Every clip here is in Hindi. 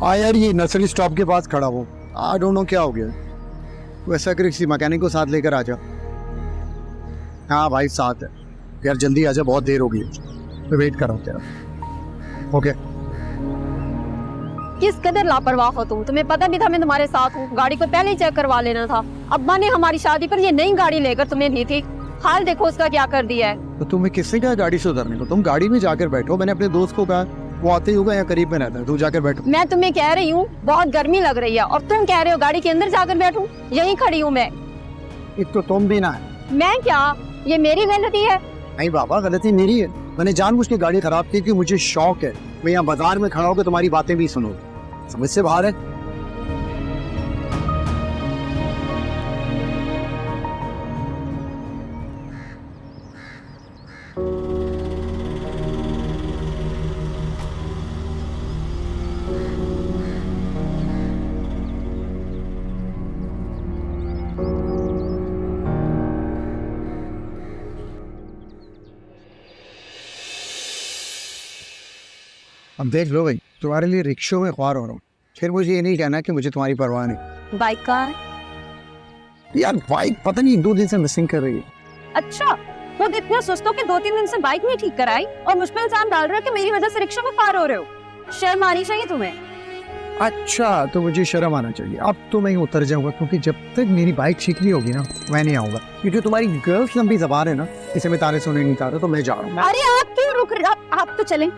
हाँ यार, ये नर्सरी स्टॉप के पास खड़ा हूँ। आई डोंट नो क्या हो गया। तू ऐसा कर, किसी मैकेनिक को साथ लेकर आ जा। हाँ भाई साथ है यार, जल्दी आ जा, बहुत देर हो गई है। मैं वेट कर रहा हूँ तेरा। ओके। किस कदर लापरवाह हो तुम। तुम्हें पता भी था मैं तुम्हारे साथ हूँ। गाड़ी को पहले ही चेक करवा लेना था। अब्बा ने हमारी शादी पर ये नई गाड़ी लेकर तुम्हें दी थी, हाल देखो उसका क्या कर दिया है। तो तुम्हें किसने कहा गाड़ी से उतरने को? तुम गाड़ी में जाकर बैठो। मैंने अपने दोस्त को कहा, वो आते ही होगा, यहाँ करीब में रहता है, तू जाकर बैठो। मैं तुम्हें कह रही हूँ बहुत गर्मी लग रही है और तुम कह रहे हो गाड़ी के अंदर जाकर बैठूं। यहीं खड़ी हूँ मैं। एक तो तुम भी ना है। मैं क्या, ये मेरी गलती है? नहीं बाबा, गलती मेरी है। मैंने जानबूझ के गाड़ी खराब की क्योंकि मुझे शौक है। मैं यहाँ बाजार में खड़ा होकर तुम्हारी बातें भी सुनूं। समझ से बाहर है। अब देख लो भाई, तुम्हारे लिए रिक्शों में ख्वार हो रहा हूँ, फिर मुझे ये नहीं कहना कि मुझे तुम्हारी परवाह नहीं। बाइक कहाँ है? यार बाइक पता नहीं 2 दिन से मिसिंग कर रही है। अच्छा, खुद इतने सुस्त हो कि 2-3 दिन से बाइक नहीं ठीक कराई और मुझ पे इल्जाम डाल रहे हो कि मेरी वजह से रिक्शा में पार हो रहे हो। शर्म आनी चाहिए तुम्हें। अच्छा, तो मुझे शर्म आना चाहिए। अब तो मैं उतर जाऊंगा, क्योंकि जब तक मेरी बाइक ठीक नहीं होगी ना, मैं नहीं आऊंगा। क्योंकि तुम्हारी गर्ल्स लंबी जबान है ना, इसे मैं तारे सुने नहीं चाहता, तो मैं जा रहा हूँ। अरे आप क्यों रुक रहे? आप तो चलें।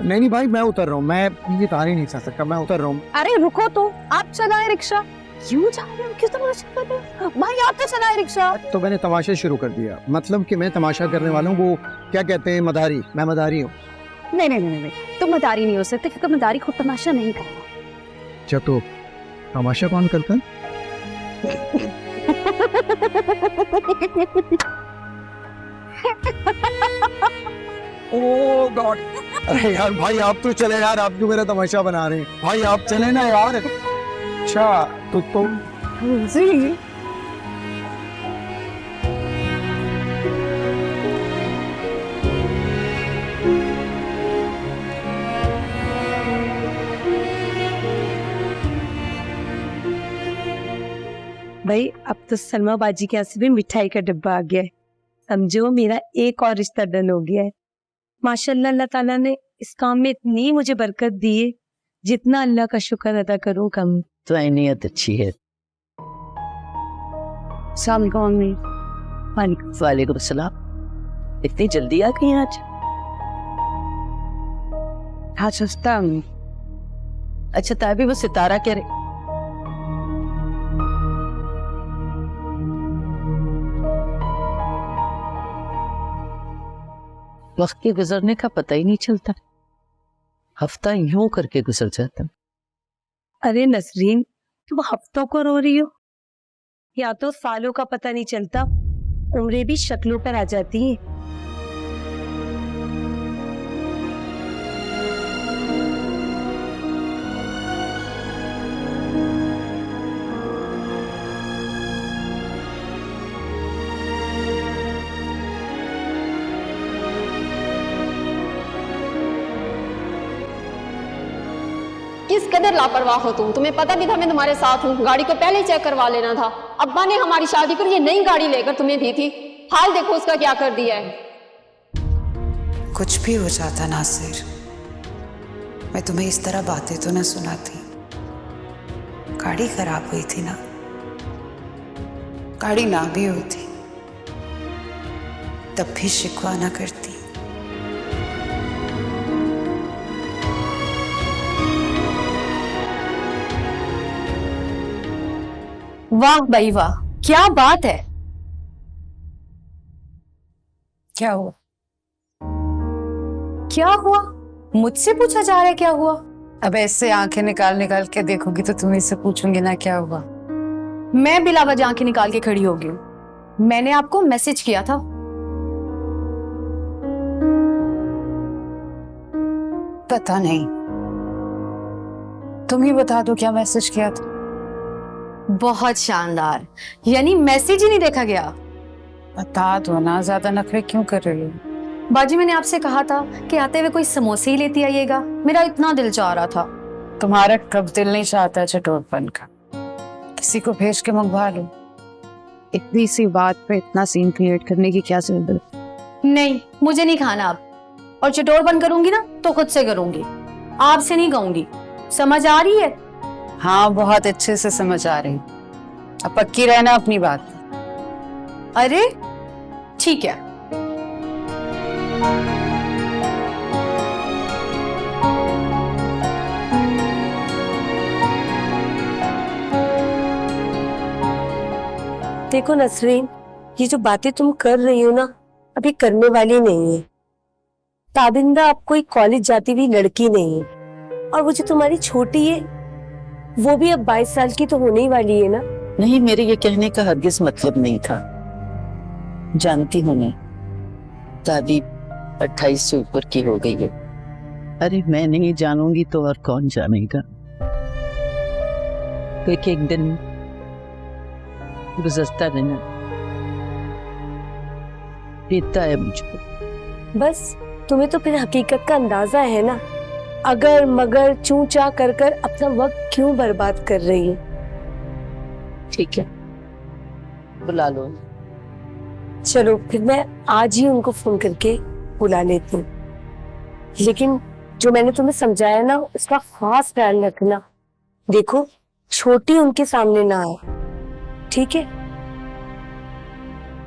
नहीं भाई, मैं उतर रहा हूँ। मैं ये तारे नहीं सह सकता, मैं उतर रहा हूँ। अरे रुको तो, आप चलाए रिक्शा। क्यों जा रहे हो? क्यों तमाशा कर रहे हो? भाई आप तो चलाए रिक्शा। तो मैंने तमाशा शुरू कर दिया, मतलब कि मैं तमाशा करने वाला हूँ। वो क्या कहते हैं, मदारी। मैं मदारी हूँ। नहीं नहीं नहीं नहीं, तुम मदारी नहीं हो सकते क्योंकि मदारी खुद तमाशा नहीं करता। अच्छा, तो तमाशा कौन करता है? ओह गॉड। अरे यार भाई, आप तो चले यार, आप क्यों मेरा तमाशा बना रहे हैं? भाई आप चले ना यार। अच्छा, तो तुम जी भाई, अब तो सलमा बाजी के यहाँ से भी मिठाई का डब्बा आ गया है। समझो मेरा एक और रिश्ता डन हो गया है। माशाल्लाह, अल्लाह ताला ने इस काम में इतनी मुझे बरकत दी है, जितना अल्लाह का शुक्र अदा करूं कम। तो नीयत अच्छी है। वालेकुम सलाम। इतनी जल्दी आ गई आज? हाँ सस्ता। अच्छा, ताबी वो सितारा कह रहे। वक्त के गुजरने का पता ही नहीं चलता, हफ्ता यूं करके गुजर जाता। अरे नसरीन, तुम हफ्तों को रो रही हो या तो सालों का पता नहीं चलता, उम्रें भी शक्लों पर आ जाती हैं। किस कदर लापरवाह हो तुम। तुम्हें पता भी था मैं तुम्हारे साथ हूँ। गाड़ी को पहले ही चेक करवा लेना था। अब्बा ने हमारी शादी पर ये नई गाड़ी लेकर तुम्हें दी थी, हाल देखो उसका क्या कर दिया है। कुछ भी हो जाता नासिर, मैं तुम्हें इस तरह बातें तो न सुनाती। गाड़ी खराब हुई थी ना, गाड़ी ना भी होती तब भी शिकवा ना करती। वाह भाई वाह, क्या बात है। क्या हुआ? क्या हुआ? मुझसे पूछा जा रहा है क्या हुआ? अब ऐसे आंखें निकाल निकाल के देखोगी तो तुम्हें इससे पूछूंगी ना क्या हुआ। मैं बिला वजह आंखें निकाल के खड़ी हो गई हूं। मैंने आपको मैसेज किया था। पता नहीं, तुम ही बता दो क्या मैसेज किया था। बहुत शानदार, यानी मैसेज ही नहीं देखा गया। बता दो ना, ज्यादा नखरे क्यों कर रही हो? बाजी, मैंने आपसे कहा था कि आते हुए कोई समोसे ही लेती आइएगा, मेरा इतना दिल चाह रहा था। तुम्हारा कब दिल नहीं चाहता चटोरपन का, किसी को भेज के मंगवा लो। इतनी सी बात पे इतना सीन क्रिएट करने की क्या जरूरत? नहीं, मुझे नहीं खाना अब। और चटोरपन करूंगी ना तो खुद से करूंगी, आपसे नहीं कहूंगी। समझ आ रही है? हाँ, बहुत अच्छे से समझ आ रही। अब पक्की रहना अपनी बात। अरे ठीक है। देखो नसरीन, ये जो बातें तुम कर रही हो ना, अभी करने वाली नहीं है। ताबिंदा अब कोई कॉलेज जाती हुई लड़की नहीं है, और वो जो तुम्हारी छोटी है वो भी अब 22 साल की तो होने ही वाली है ना। नहीं, मेरे ये कहने का हरगिज मतलब नहीं था। जानती हूँ मैं, दादी 28 से ऊपर की हो गई है। अरे मैं नहीं जानूंगी तो और कौन जानेगा। एक एक दिन गुजरता रहना बीतता है मुझको। बस तुम्हें तो फिर हकीकत का अंदाजा है ना, अगर मगर चूं चा कर कर अपना वक्त क्यों बर्बाद कर रही है। ठीक है, बुला लो। चलो फिर मैं आज ही उनको फोन करके बुला लेती हूँ, लेकिन जो मैंने तुम्हें समझाया ना उसका खास ख्याल रखना। देखो छोटी उनके सामने ना आए, ठीक है?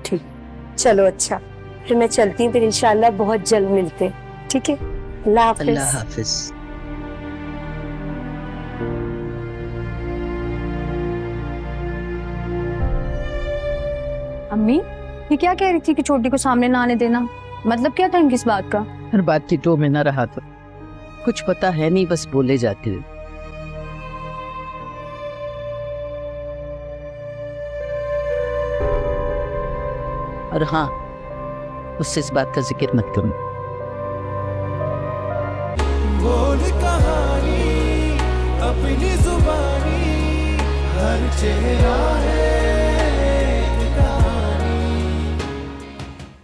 ठीक, चलो अच्छा, फिर मैं चलती हूँ, फिर इंशाल्लाह बहुत जल्द मिलते हैं, ठीक है? अल्लाह हाफिज। अल्लाह हाफिज। अम्मी, ये क्या कह रही थी कि छोटी को सामने ना आने देना? मतलब क्या था इनकी इस बात का? हर बात की तो में ना रहा था, कुछ पता है नहीं, बस बोले जाते हैं। और हाँ, उससे इस बात का जिक्र मत करो। बोल कहानी अपनी जुबानी, हर चेहरा